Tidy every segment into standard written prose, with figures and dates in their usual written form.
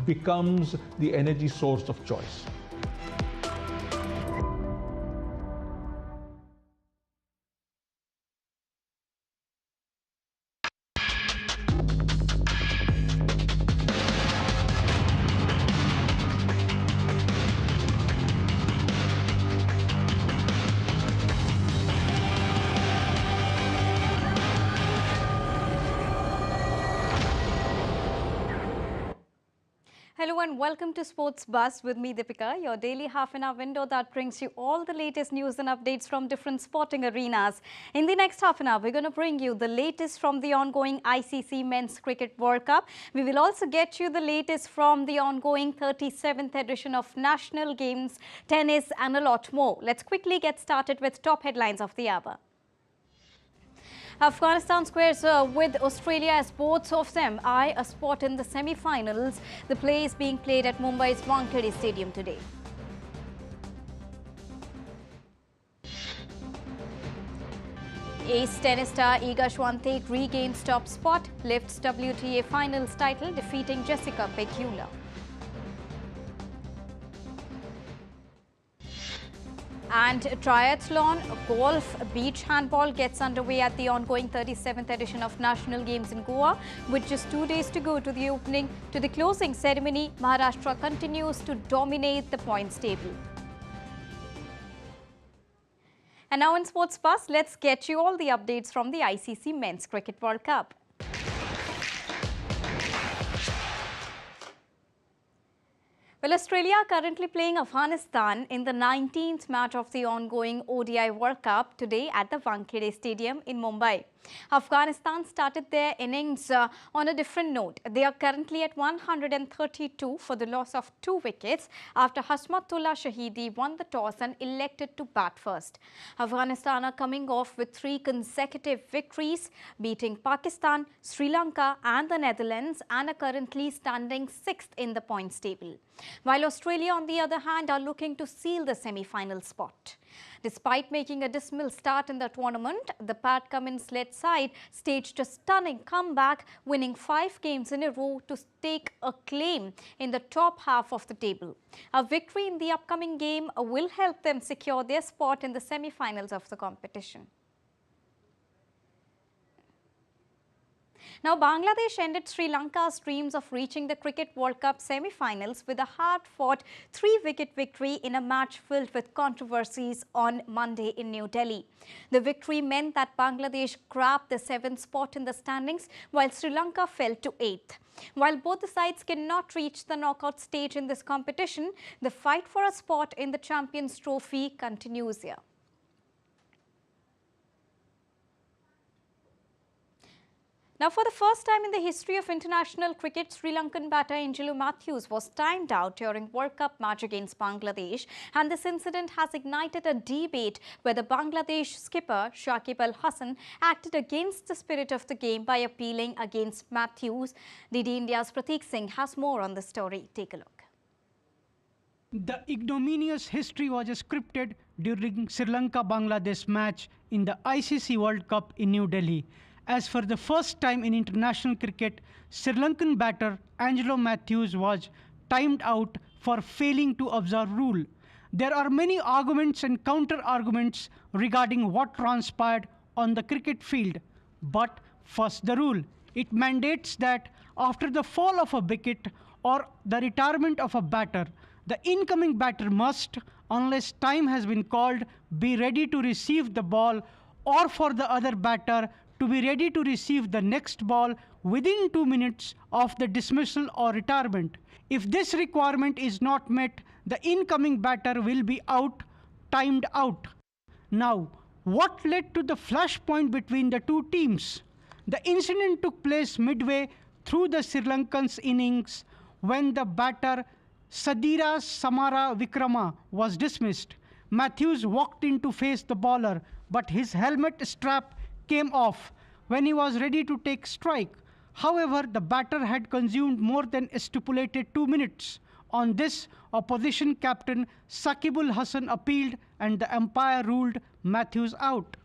becomes the energy source of choice. Hello and welcome to Sports Buzz with me, Deepika, your daily half-an-hour window that brings you all the latest news and updates from different sporting arenas. In the next half an hour, we're going to bring you the latest from the ongoing ICC Men's Cricket World Cup. We will also get you the latest from the ongoing 37th edition of National Games, tennis and a lot more. Let's quickly get started with top headlines of the hour. Afghanistan squares with Australia as both of them eye a spot in the semi-finals. The play is being played at Mumbai's Wankhede Stadium today. Ace tennis star Iga Świątek regains top spot, lifts WTA Finals title, defeating Jessica Pegula. And triathlon, golf, beach handball gets underway at the ongoing 37th edition of National Games in Goa. With just 2 days to go to the closing ceremony, Maharashtra continues to dominate the points table. And now in Sports Buzz, let's get you all the updates from the ICC Men's Cricket World Cup. Well, Australia are currently playing Afghanistan in the 19th match of the ongoing ODI World Cup today at the Wankhede Stadium in Mumbai. Afghanistan started their innings on a different note. They are currently at 132 for the loss of 2 wickets after Hasmatullah Shahidi won the toss and elected to bat first. Afghanistan are coming off with 3 consecutive victories, beating Pakistan, Sri Lanka and the Netherlands, and are currently standing 6th in the points table. While Australia, on the other hand, are looking to seal the semi-final spot. Despite making a dismal start in the tournament, the Pat Cummins-led side staged a stunning comeback, winning 5 games in a row to stake a claim in the top half of the table. A victory in the upcoming game will help them secure their spot in the semi-finals of the competition. Now, Bangladesh ended Sri Lanka's dreams of reaching the Cricket World Cup semi-finals with a hard-fought 3-wicket victory in a match filled with controversies on Monday in New Delhi. The victory meant that Bangladesh grabbed the 7th spot in the standings, while Sri Lanka fell to 8th. While both the sides cannot reach the knockout stage in this competition, the fight for a spot in the Champions Trophy continues here. Now, for the first time in the history of international cricket, Sri Lankan batter Angelo Matthews was timed out during World Cup match against Bangladesh, and this incident has ignited a debate whether Bangladesh skipper Shakib Al Hasan acted against the spirit of the game by appealing against Matthews. DD India's Prateek Singh has more on the story. Take a look. The ignominious history was scripted during Sri Lanka-Bangladesh match in the ICC World Cup in New Delhi, as for the first time in international cricket, Sri Lankan batter Angelo Matthews was timed out for failing to observe rule. There are many arguments and counter-arguments regarding what transpired on the cricket field. But first, the rule. It mandates that after the fall of a wicket or the retirement of a batter, the incoming batter must, unless time has been called, be ready to receive the ball, or for the other batter to be ready to receive the next ball within 2 minutes of the dismissal or retirement. If this requirement is not met, the incoming batter will be timed out. Now, what led to the flashpoint between the two teams? The incident took place midway through the Sri Lankans' innings when the batter Sadira Samara Vikrama was dismissed. Matthews walked in to face the bowler, but his helmet strap came off when he was ready to take strike. However, the batter had consumed more than stipulated 2 minutes. On this, opposition captain Shakib Al Hasan appealed and the umpire ruled Matthews out.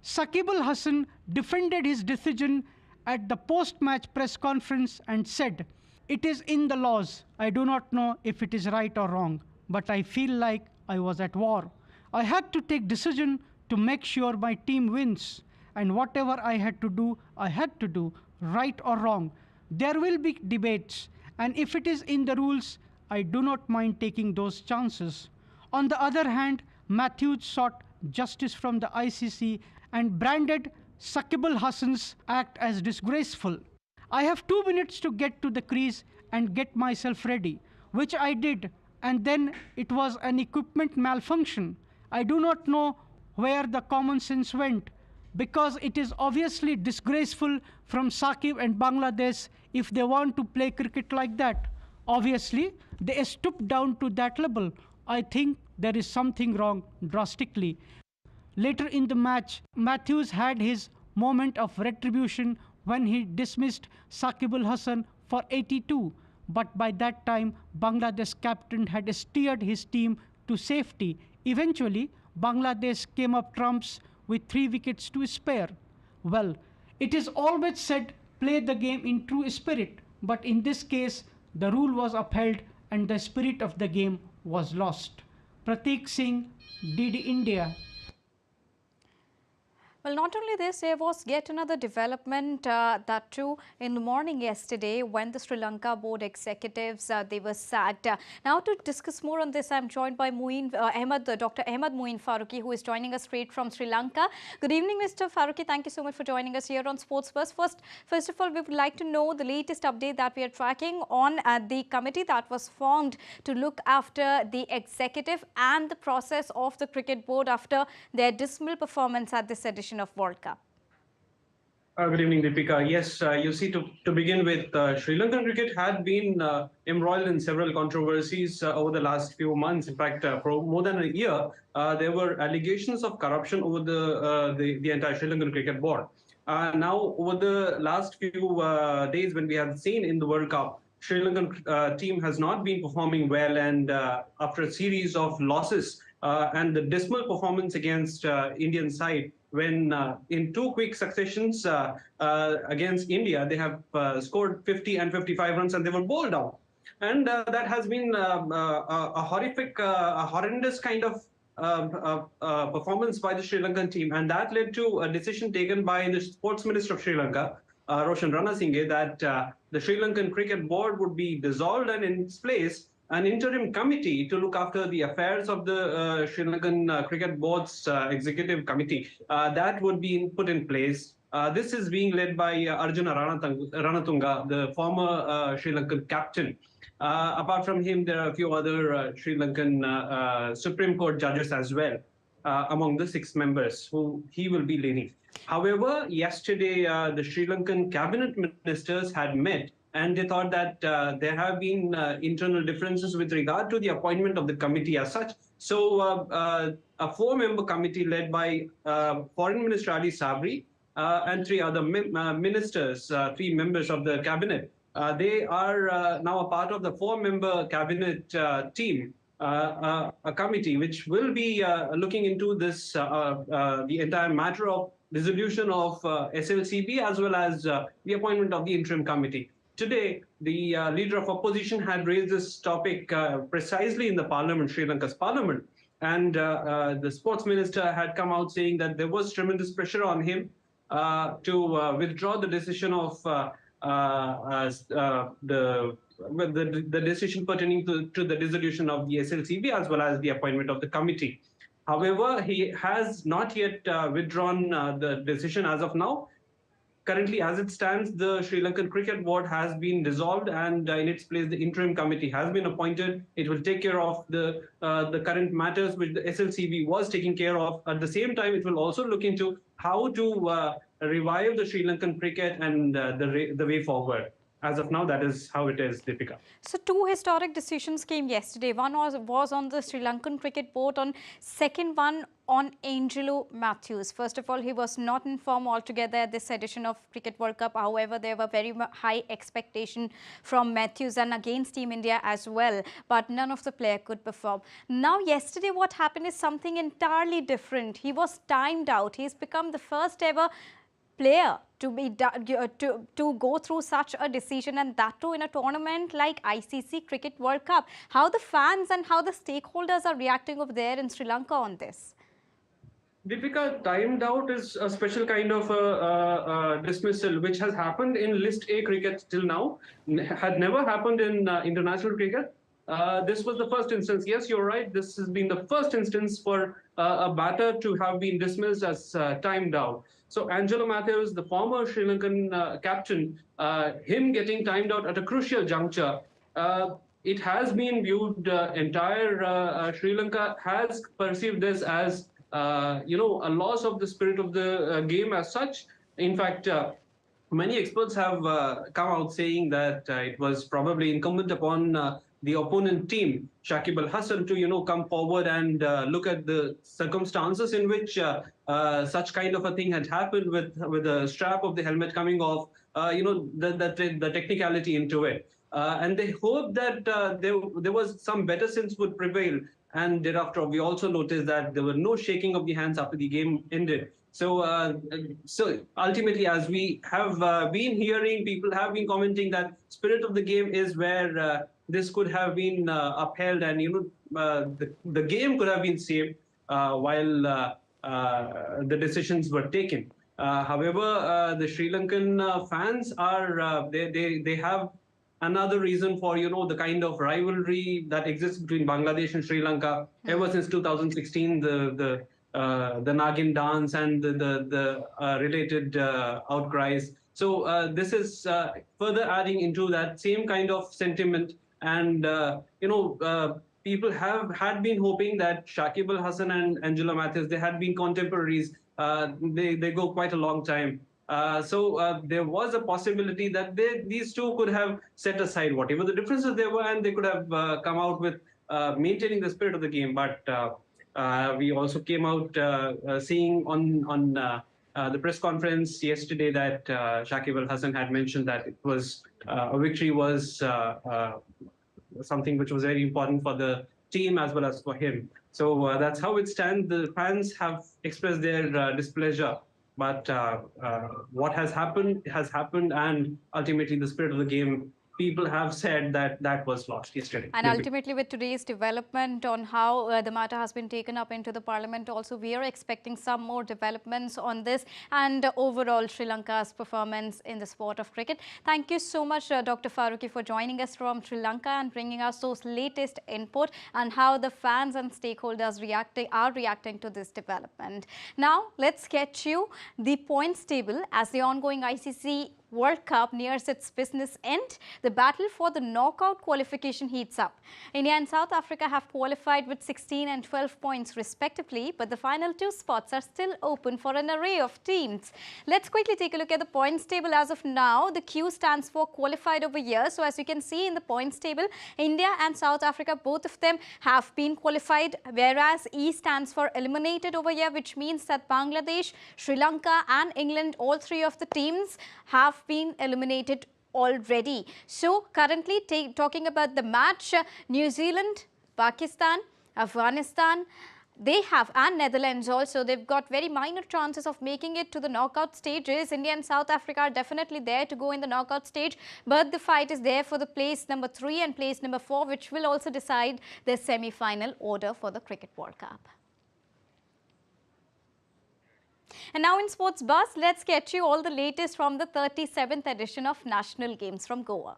Shakib Al Hasan defended his decision at the post-match press conference and said, It is in the laws. I do not know if it is right or wrong, but I feel like I was at war. I had to take decision to make sure my team wins, and whatever I had to do, I had to do, right or wrong. There will be debates, and if it is in the rules, I do not mind taking those chances. On the other hand, Matthews sought justice from the ICC and branded Saqib Al Hasan's act as disgraceful. I have 2 minutes to get to the crease and get myself ready, which I did, and then it was an equipment malfunction. I do not know where the common sense went, because it is obviously disgraceful from Saqib and Bangladesh if they want to play cricket like that. Obviously, they stooped down to that level. I think there is something wrong drastically. Later in the match, Matthews had his moment of retribution when he dismissed Saqib Al Hasan for 82. But by that time, Bangladesh captain had steered his team to safety. Eventually, Bangladesh came up trumps with 3 wickets to spare. Well, it is always said, play the game in true spirit. But in this case, the rule was upheld and the spirit of the game was lost. Prateek Singh, DD India. Well, not only this, there was yet another development that too in the morning yesterday when the Sri Lanka board executives, they were sacked. Now to discuss more on this, I'm joined by Dr. Ahmed Moeen Faruqi, who is joining us straight from Sri Lanka. Good evening, Mr. Faruqi. Thank you so much for joining us here on Sports Buzz. First of all, we would like to know the latest update that we are tracking on the committee that was formed to look after the executive and the process of the cricket board after their dismal performance at this edition of World Cup. Good evening, Deepika. Yes, you see, to begin with, Sri Lankan cricket had been embroiled in several controversies over the last few months. In fact, for more than a year, there were allegations of corruption over the entire Sri Lankan cricket board. Now, over the last few days, when we have seen in the World Cup, Sri Lankan team has not been performing well, and after a series of losses and the dismal performance against Indian side, when in 2 quick successions against India, they have scored 50 and 55 runs and they were bowled out. And that has been a horrendous kind of performance by the Sri Lankan team. And that led to a decision taken by the Sports Minister of Sri Lanka, Roshan Ranasinghe, that the Sri Lankan Cricket Board would be dissolved and in its place an interim committee to look after the affairs of the Sri Lankan Cricket Board's executive committee. That would be put in place. This is being led by Arjuna Ranatunga, the former Sri Lankan captain. Apart from him, there are a few other Sri Lankan Supreme Court judges as well, among the 6 members who he will be leading. However, yesterday, the Sri Lankan cabinet ministers had met, and they thought that there have been internal differences with regard to the appointment of the committee as such. So a 4-member committee led by Foreign Minister Ali Sabri and 3 other ministers, 3 members of the cabinet, they are now a part of the 4-member cabinet team, a committee which will be looking into this, the entire matter of dissolution of SLCB as well as the appointment of the interim committee. Today, the leader of opposition had raised this topic precisely in the parliament, Sri Lanka's parliament. And the sports minister had come out saying that there was tremendous pressure on him to withdraw the decision of the decision pertaining to the dissolution of the SLCB as well as the appointment of the committee. However, he has not yet withdrawn the decision as of now. Currently, as it stands, the Sri Lankan Cricket Board has been dissolved, and in its place, the interim committee has been appointed. It will take care of the current matters which the SLCB was taking care of. At the same time, it will also look into how to revive the Sri Lankan cricket and the way forward. As of now, that is how it is, Deepika. So 2 historic decisions came yesterday. One was on the Sri Lankan Cricket Board, on second one on Angelo Matthews. First of all, he was not in form altogether at this edition of Cricket World Cup. However, there were very high expectation from Matthews and against Team India as well. But none of the players could perform. Now, yesterday, what happened is something entirely different. He was timed out. He's become the first ever player to go through such a decision, and that too in a tournament like ICC Cricket World Cup. How the fans and how the stakeholders are reacting over there in Sri Lanka on this? Deepika, timed out is a special kind of a dismissal which has happened in List A cricket till now, had never happened in international cricket. This was the first instance. Yes, you're right. This has been the first instance for a batter to have been dismissed as timed out. So Angelo Mathews, the former Sri Lankan captain, him getting timed out at a crucial juncture, it has been viewed, entire Sri Lanka has perceived this as a loss of the spirit of the game as such. In fact, many experts have come out saying that it was probably incumbent upon the opponent team, Shakib Al Hasan, to come forward and look at the circumstances in which such kind of a thing had happened with the strap of the helmet coming off, the technicality into it. And they hope that there was some better sense would prevail. And thereafter, we also noticed that there were no shaking of the hands after the game ended. So, so ultimately, as we have been hearing, people have been commenting that spirit of the game is where this could have been upheld, and the game could have been saved while the decisions were taken. However, the Sri Lankan fans are they have another reason for the kind of rivalry that exists between Bangladesh and Sri Lanka ever since 2016, the Nagin dance and the related outcries. So this is further adding into that same kind of sentiment, and people had been hoping that Shakib Al Hasan and Angelo Mathews, they had been contemporaries. They go quite a long time. So there was a possibility that these two could have set aside whatever the differences there were, and they could have come out with maintaining the spirit of the game. But we also came out seeing on the press conference yesterday that Shakib Al Hasan had mentioned that it was a victory was something which was very important for the team as well as for him. So that's how it stands. The fans have expressed their displeasure. But what has happened, and ultimately the spirit of the game, people have said that was lost yesterday. And ultimately, with today's development on how the matter has been taken up into the parliament, also we are expecting some more developments on this and overall Sri Lanka's performance in the sport of cricket. Thank you so much, Dr. Farooqi, for joining us from Sri Lanka and bringing us those latest input and how the fans and stakeholders are reacting to this development. Now, let's get you the points table as the ongoing ICC World Cup nears its business end. The battle for the knockout qualification heats up. India and South Africa have qualified with 16 and 12 points respectively, but the final two spots are still open for an array of teams. Let's quickly take a look at the points table as of now. The Q stands for qualified over here. So as you can see in the points table, India and South Africa, both of them have been qualified, whereas E stands for eliminated over here, which means that Bangladesh, Sri Lanka and England, all three of the teams have been eliminated already. So currently talking about the match, New Zealand, Pakistan, Afghanistan, they have, and Netherlands also, they've got very minor chances of making it to the knockout stages. India and South Africa are definitely there to go in the knockout stage, but the fight is there for the place number 3 and place number 4, which will also decide the semi-final order for the Cricket World Cup. And now in Sports Buzz, let's get you all the latest from the 37th edition of National Games from Goa.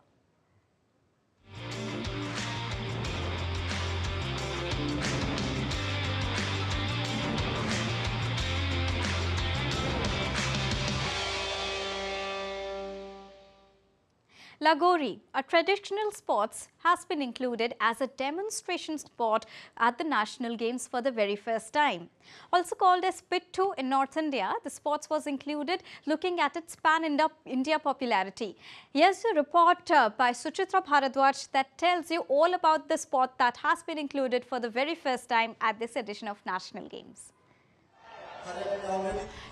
Lagori, a traditional sports, has been included as a demonstration sport at the National Games for the very first time. Also called as Pittu in North India, the sports was included looking at its pan-India popularity. Here's a report by Suchitra Bharadwaj that tells you all about the sport that has been included for the very first time at this edition of National Games.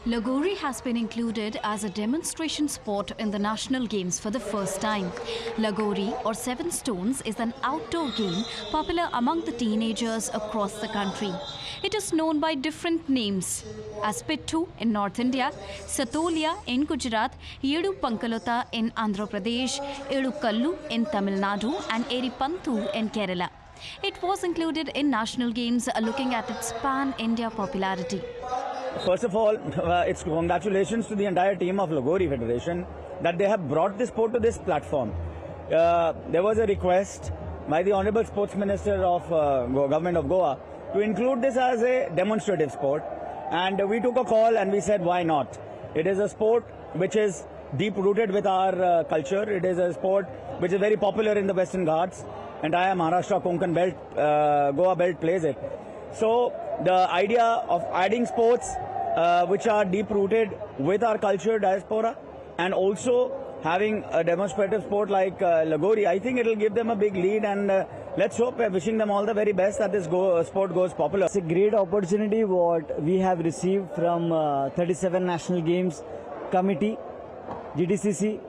Lagori has been included as a demonstration sport in the national games for the first time. Lagori, or seven stones, is an outdoor game popular among the teenagers across the country. It is known by different names as Pittu in North India, Satolia in Gujarat, Yedu Pankalota in Andhra Pradesh, Edu Kallu in Tamil Nadu and Eripantu in Kerala. It was included in national games looking at its pan-India popularity. First of all, it's congratulations to the entire team of Lagori Federation that they have brought this sport to this platform. There was a request by the Honorable Sports Minister of Government of Goa to include this as a demonstrative sport, and we took a call and we said, why not? It is a sport which is deep-rooted with our culture. It is a sport which is very popular in the Western Ghats. Entire Maharashtra, Konkan belt, Goa belt plays it. So the idea of adding sports which are deep-rooted with our culture, diaspora, and also having a demonstrative sport like Lagori, I think it will give them a big lead, and let's hope, wishing them all the very best that this sport goes popular. It's a great opportunity what we have received from 37 National Games Committee, GTCC,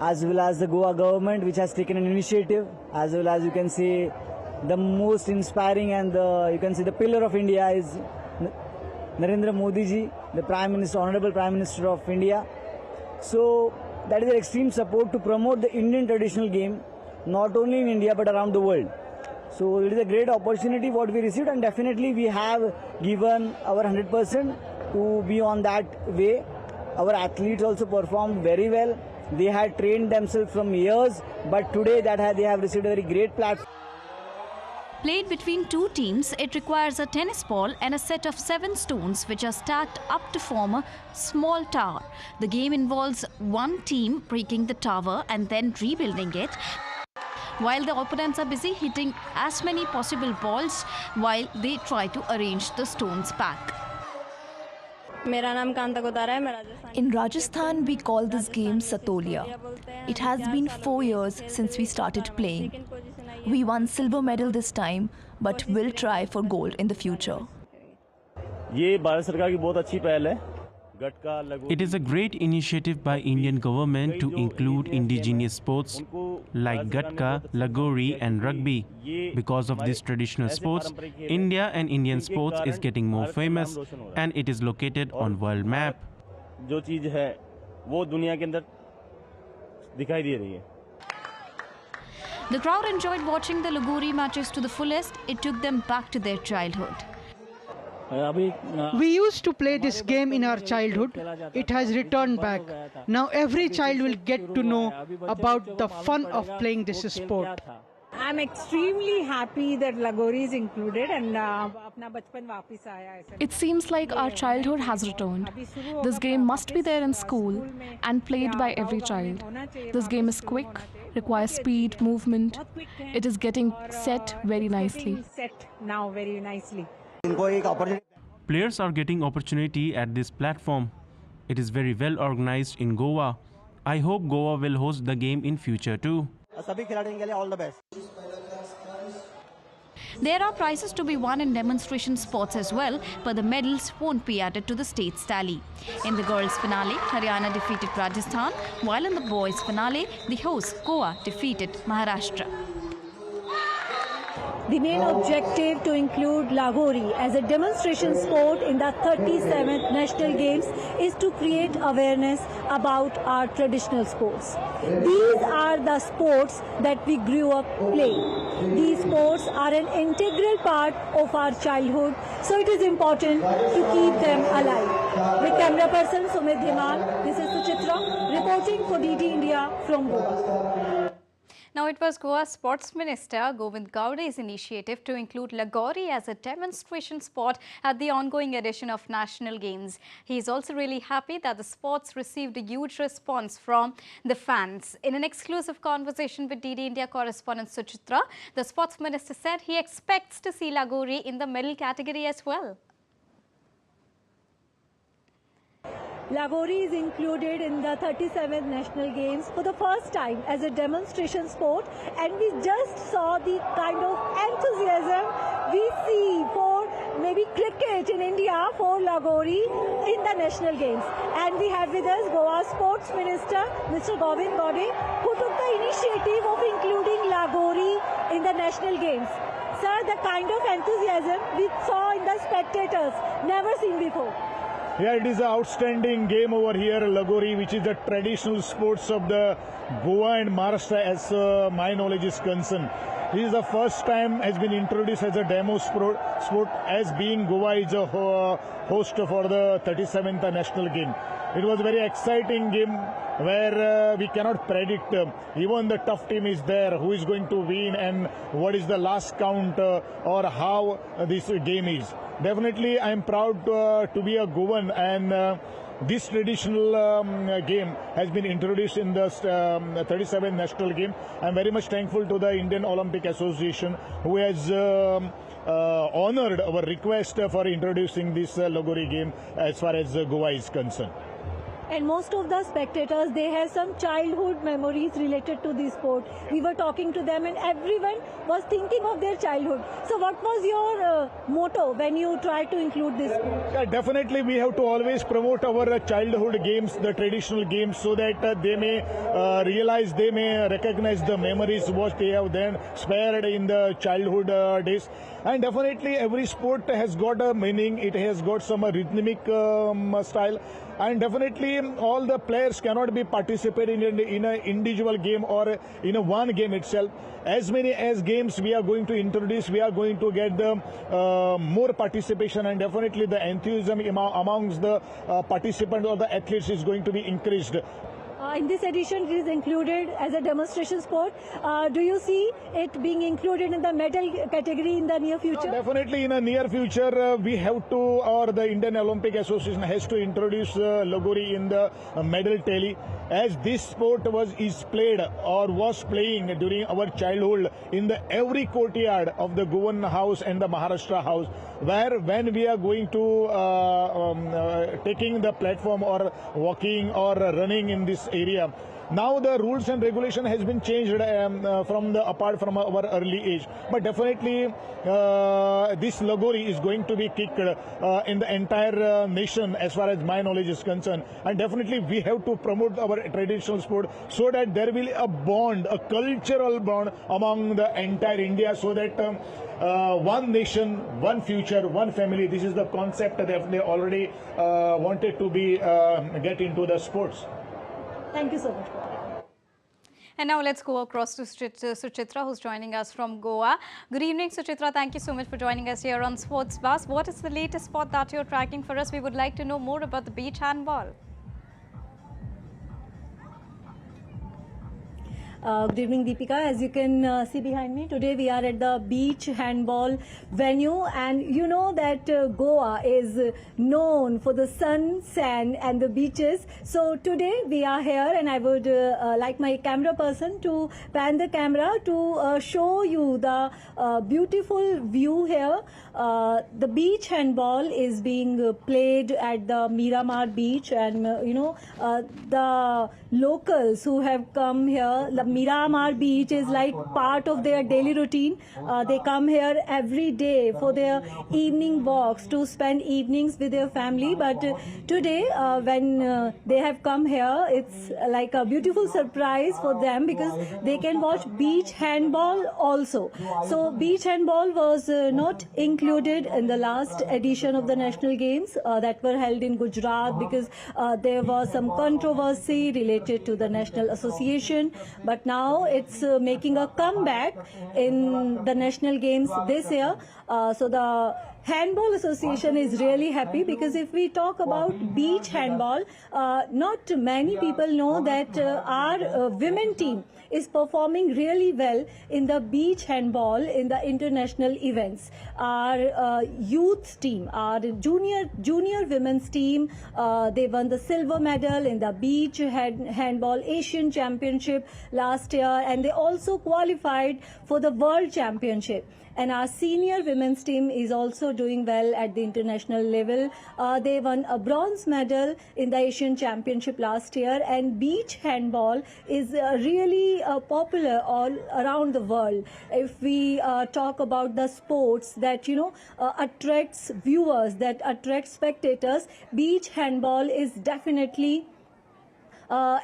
as well as the Goa government, which has taken an initiative, as well as you can see the most inspiring and you can see the pillar of India is Narendra Modi ji, the Prime Minister, Honorable Prime Minister of India. So that is an extreme support to promote the Indian traditional game, not only in India but around the world. So it is a great opportunity what we received, and definitely we have given our 100% to be on that way. Our athletes also performed very well. They had trained themselves from years, but today they have received a very great platform. Played between two teams, it requires a tennis ball and a set of 7 stones which are stacked up to form a small tower. The game involves one team breaking the tower and then rebuilding it, while the opponents are busy hitting as many possible balls while they try to arrange the stones back. In Rajasthan, we call this game Satolia. It has been 4 years since we started playing. We won silver medal this time, but will try for gold in the future. It is a great initiative by Indian government to include indigenous sports like Gatka, Lagori and Rugby. Because of these traditional sports, India and Indian sports is getting more famous, and it is located on world map. The crowd enjoyed watching the Lagori matches to the fullest. It took them back to their childhood. We used to play this game in our childhood. It has returned back. Now every child will get to know about the fun of playing this sport. I'm extremely happy that Lagori is included and it seems like our childhood has returned. This game must be there in school and played by every child. This game is quick, requires speed, movement. It is getting set very nicely. Players are getting opportunity at this platform. It is very well organized in Goa. I hope Goa will host the game in future too. All the best. There are prizes to be won in demonstration sports as well, but the medals won't be added to the state's tally. In the girls' finale, Haryana defeated Rajasthan, while in the boys' finale, the hosts Goa defeated Maharashtra. The main objective to include Lagori as a demonstration sport in the 37th National Games is to create awareness about our traditional sports. These are the sports that we grew up playing. These sports are an integral part of our childhood, so it is important to keep them alive. With camera person Sumit Dhiman, this is Suchitra reporting for DD India from Goa. Now, it was Goa's Sports Minister Govind Gowde's initiative to include Lagori as a demonstration sport at the ongoing edition of National Games. He is also really happy that the sports received a huge response from the fans. In an exclusive conversation with DD India correspondent Suchitra, the Sports Minister said he expects to see Lagori in the medal category as well. Lagori is included in the 37th National Games for the first time as a demonstration sport, and we just saw the kind of enthusiasm we see for maybe cricket in India for Lagori in the national games. And we have with us Goa Sports Minister, Mr. Govind Gode, who took the initiative of including Lagori in the national games. Sir, the kind of enthusiasm we saw in the spectators, never seen before. Yeah, it is an outstanding game over here, Lagori, which is the traditional sports of the Goa and Maharashtra as my knowledge is concerned. This is the first time has been introduced as a demo sport as being Goa is a host for the 37th national game. It was a very exciting game where we cannot predict, even the tough team is there, who is going to win and what is the last count or how this game is. Definitely, I am proud to be a Goan, and this traditional game has been introduced in the 37th national game. I am very much thankful to the Indian Olympic Association, who has honored our request for introducing this Lagori game as far as Goa is concerned. And most of the spectators, they have some childhood memories related to this sport. We were talking to them and everyone was thinking of their childhood. So what was your motto when you tried to include this sport? Yeah, definitely we have to always promote our childhood games, the traditional games, so that they may realize, they may recognize the memories what they have then spared in the childhood days. And definitely every sport has got a meaning, it has got some rhythmic style. And definitely all the players cannot be participating in an individual game or in a one game itself. As many as games we are going to introduce, we are going to get the more participation, and definitely the enthusiasm amongst the participants or the athletes is going to be increased. In this edition, it is included as a demonstration sport. Do you see it being included in the medal category in the near future? Definitely in the near future, we have to, or the Indian Olympic Association has to introduce Lagori in the medal tally, as this sport is played or was playing during our childhood in the every courtyard of the Goan house and the Maharashtra house, where when we are going to taking the platform or walking or running in this area. Now the rules and regulation has been changed apart from our early age, but definitely this Lagori is going to be kicked in the entire nation as far as my knowledge is concerned, and definitely we have to promote our traditional sport so that there will be a bond, a cultural bond among the entire India, so that one nation, one future, one family. This is the concept that they already wanted to be get into the sports. Thank you so much. And now let's go across to Suchitra, who's joining us from Goa. Good evening, Suchitra. Thank you so much for joining us here on Sports Bus. What is the latest sport that you're tracking for us? We would like to know more about the beach handball. Good evening, Deepika. As you can see behind me, today we are at the beach handball venue, and you know that Goa is known for the sun, sand and the beaches. So today we are here, and I would like my camera person to pan the camera to show you the beautiful view here. The beach handball is being played at the Miramar beach, and the locals who have come here, the Miramar beach is like part of their daily routine. They come here every day for their evening walks to spend evenings with their family. But today when they have come here, it's like a beautiful surprise for them because they can watch beach handball also. So beach handball was not included in the last edition of the national games that were held in Gujarat because there was some controversy related to the National Association. But now it's making a comeback in the national games this year. So the Handball Association is really happy because if we talk about beach handball, not many people know that our women team is performing really well in the beach handball in the international events. Our youth team, our junior women's team, they won the silver medal in the beach handball Asian Championship last year, and they also qualified for the World Championship. And our senior women's team is also also doing well at the international level. They won a bronze medal in the Asian Championship last year, and beach handball is really popular all around the world. If we talk about the sports that attracts viewers, that attracts spectators, beach handball is definitely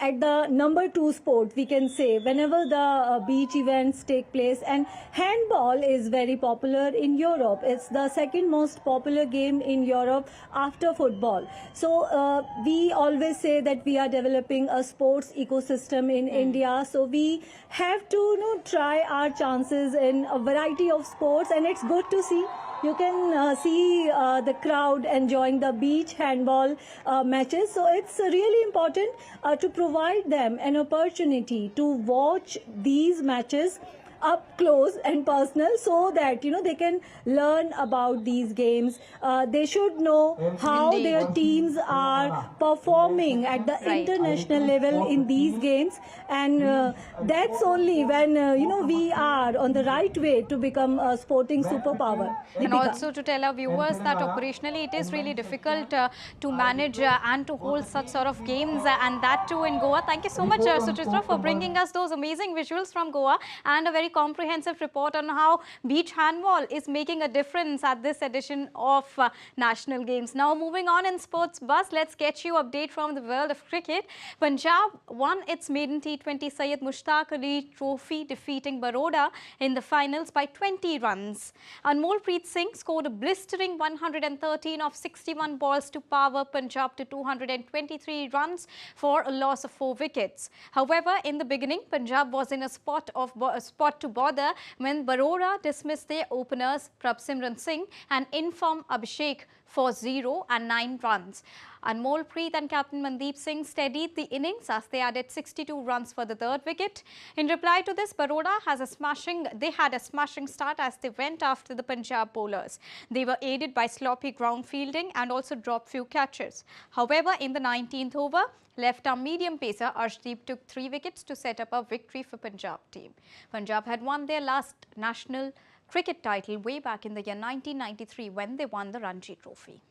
at the number 2 sport, we can say, whenever the beach events take place. And handball is very popular in Europe. It's the second most popular game in Europe after football. So we always say that we are developing a sports ecosystem in India. So we have to try our chances in a variety of sports, and it's good to see. You can see the crowd enjoying the beach handball matches. So it's really important to provide them an opportunity to watch these matches up close and personal, so that they can learn about these games. They should know how their teams are performing at the international level in these games, and that's only when we are on the right way to become a sporting superpower. And also to tell our viewers that operationally it is really difficult to manage and to hold such sort of games, and that too in Goa. Thank you so much, Suchitra, for bringing us those amazing visuals from Goa and a very comprehensive report on how beach handball is making a difference at this edition of National Games. Now moving on in Sports Buzz, let's get you update from the world of cricket. Punjab won its maiden T20 Syed Mushtaq Ali Trophy, defeating Baroda in the finals by 20 runs. Anmolpreet Singh scored a blistering 113 of 61 balls to power Punjab to 223 runs for a loss of 4 wickets. However, in the beginning, Punjab was in a spot to bother when Baroda dismissed their openers Prabsimran Singh and informed Abhishek for 0 and 9 runs. Anmolpreet and captain Mandeep Singh steadied the innings as they added 62 runs for the 3rd wicket. In reply to this, Baroda had a smashing start as they went after the Punjab bowlers. They were aided by sloppy ground fielding and also dropped few catches. However, in the 19th over, left-arm medium pacer Arshdeep took 3 wickets to set up a victory for Punjab team. Punjab had won their last national cricket title way back in the year 1993 when they won the Ranji Trophy.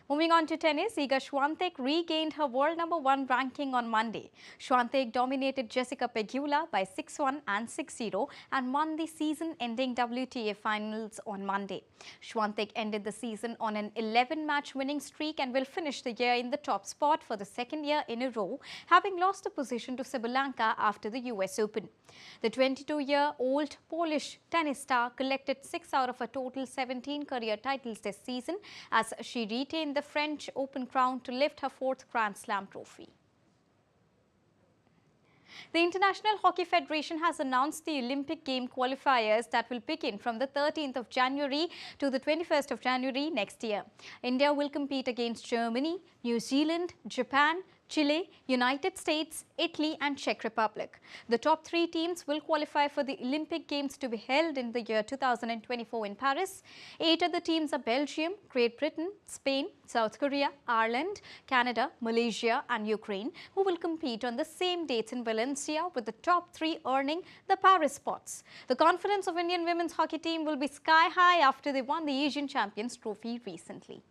Moving on to tennis, Iga Świątek regained her world #1 ranking on Monday. Świątek dominated Jessica Pegula by 6-1 and 6-0 and won the season-ending WTA Finals on Monday. Świątek ended the season on an 11-match winning streak and will finish the year in the top spot for the 2nd year in a row, having lost a position to Sabalenka after the US Open. The 22-year-old Polish tennis star collected 6 out of a total 17 career titles this season as she retained the French Open crown to lift her 4th Grand Slam trophy. The International Hockey Federation has announced the Olympic Game qualifiers that will begin from the 13th of January to the 21st of January next year. India will compete against Germany, New Zealand, Japan, Chile, United States, Italy and Czech Republic. The top 3 teams will qualify for the Olympic Games to be held in the year 2024 in Paris. 8 of the teams are Belgium, Great Britain, Spain, South Korea, Ireland, Canada, Malaysia and Ukraine, who will compete on the same dates in Valencia, with the top 3 earning the Paris spots. The confidence of Indian women's hockey team will be sky high after they won the Asian Champions Trophy recently.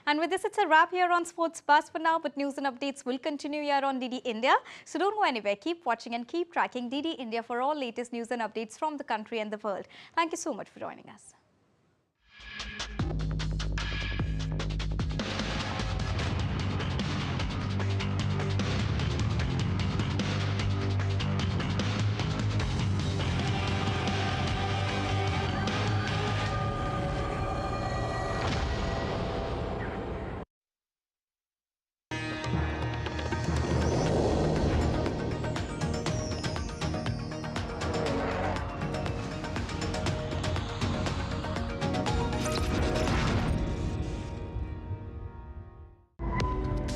And with this, it's a wrap here on Sports Buzz for now, but news and updates will continue here on DD India. So don't go anywhere. Keep watching and keep tracking DD India for all latest news and updates from the country and the world. Thank you so much for joining us.